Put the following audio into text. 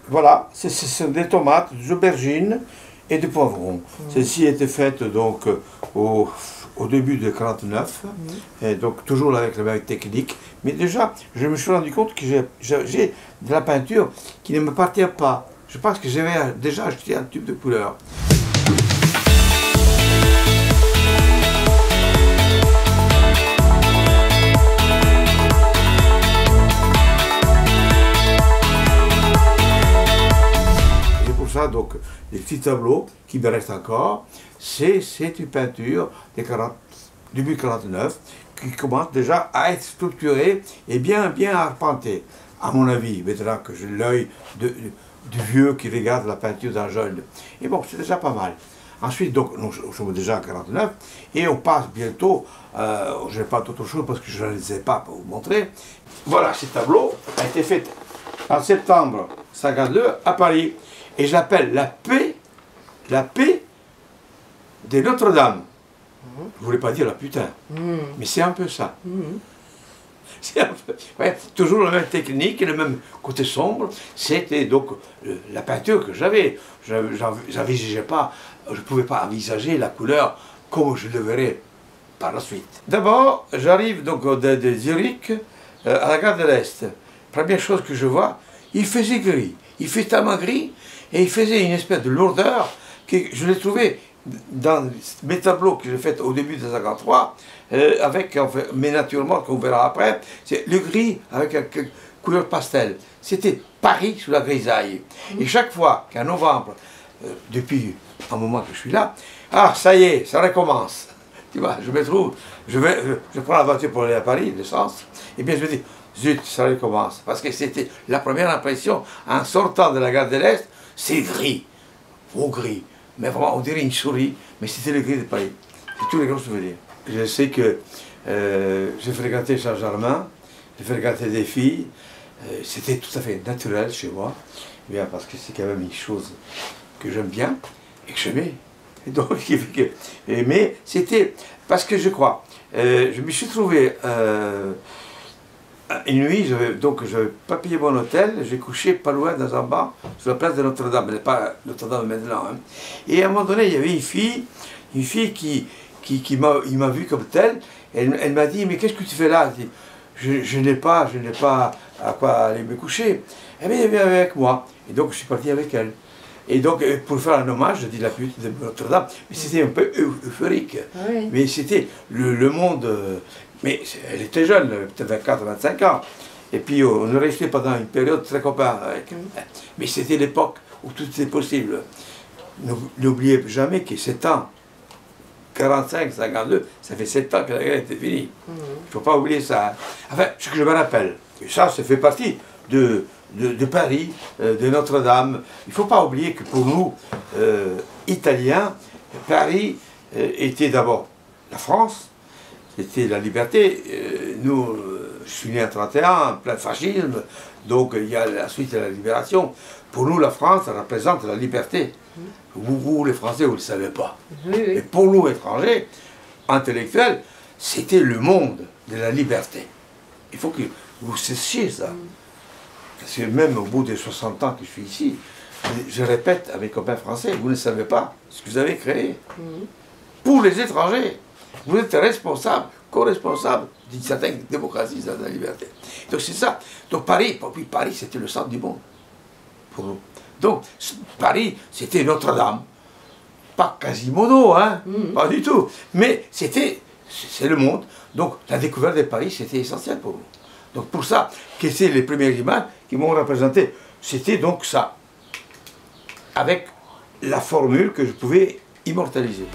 Voilà, ce sont des tomates, des aubergines et des poivrons. Celle-ci était faite donc au début de 49, et donc toujours avec la même technique. Mais déjà, je me suis rendu compte que j'ai de la peinture qui ne m'appartient pas. Je pense que j'avais déjà acheté un tube de couleur. Donc les petits tableaux qui me restent encore, c'est une peinture début 49 qui commence déjà à être structurée et bien arpentée, à mon avis, maintenant que j'ai l'œil du vieux qui regarde la peinture d'un jeune. Et bon, c'est déjà pas mal. Ensuite, donc, nous sommes déjà en 49 et on passe bientôt, je n'ai pas d'autre chose parce que je ne les ai pas pour vous montrer. Voilà, ce tableau a été fait en septembre 52 à Paris. Et j'appelle la paix de Notre-Dame. Je ne voulais pas dire la putain, mais c'est un peu ça. C'est un peu, ouais, toujours la même technique, le même côté sombre. C'était donc la peinture que j'avais. Je ne pouvais pas envisager la couleur comme je le verrais par la suite. D'abord, j'arrive donc de Zurich à la gare de l'Est. Première chose que je vois, il faisait gris. Il fait tellement gris. Et il faisait une espèce de lourdeur que je l'ai trouvé dans mes tableaux que j'ai fait au début de 53, mais naturellement, qu'on verra après, c'est le gris avec une couleur pastel. C'était Paris sous la grisaille. Et chaque fois qu'en novembre, depuis un moment que je suis là, ah ça y est, ça recommence. Tu vois, je me trouve, je prends la voiture pour aller à Paris, l'essence, et bien je me dis, zut, ça recommence. Parce que c'était la première impression, en sortant de la gare de l'Est, c'est gris, au gris, mais vraiment on dirait une souris, mais c'était le gris de Paris. C'est tous les grands souvenirs. Je sais que j'ai fréquenté Saint-Germain, j'ai fréquenté des filles, c'était tout à fait naturel chez moi, bien parce que c'est quand même une chose que j'aime bien et que j'aimais. Donc, mais c'était parce que je crois, je me suis trouvé une nuit, je n'avais pas payé mon hôtel, j'ai couché pas loin dans un bar sur la place de Notre-Dame, mais pas Notre-Dame maintenant. Hein. Et à un moment donné, il y avait une fille qui m'a vu comme telle, elle m'a dit, mais qu'est-ce que tu fais là? Je n'ai pas à quoi aller me coucher. Elle m'a dit, viens avec moi. Et donc je suis parti avec elle. Et donc, pour faire un hommage, je dis la pute de Notre-Dame, mais c'était un peu euphorique. Oui. Mais c'était le monde. Mais elle était jeune, peut-être 24, 25 ans. Et puis, on est resté pendant une période très copains avec. Mais c'était l'époque où tout était possible. N'oubliez jamais que 7 ans, 45, 52, ça fait 7 ans que la guerre était finie. Il ne faut pas oublier ça. Enfin, ce que je me rappelle, et ça fait partie de Paris, de Notre-Dame. Il ne faut pas oublier que pour nous, Italiens, Paris était d'abord la France, c'était la liberté. Nous, je suis né en 31, en plein fascisme, donc il y a la suite de la libération. Pour nous, la France représente la liberté. Vous les Français, vous ne le savez pas. Mais pour nous, étrangers, intellectuels, c'était le monde de la liberté. Il faut que vous cessiez ça. Parce que même au bout des 60 ans que je suis ici, je répète à mes copains français, vous ne savez pas ce que vous avez créé. Pour les étrangers, vous êtes responsable, co-responsable d'une certaine démocratie, de la liberté. Donc c'est ça. Donc Paris c'était le centre du monde, pour nous. Donc Paris, c'était Notre-Dame. Pas Quasimodo, hein, pas du tout. Mais c'est le monde. Donc la découverte de Paris, c'était essentiel pour nous. Donc pour ça, que c'est les premières images qui m'ont représenté. C'était donc ça, avec la formule que je pouvais immortaliser.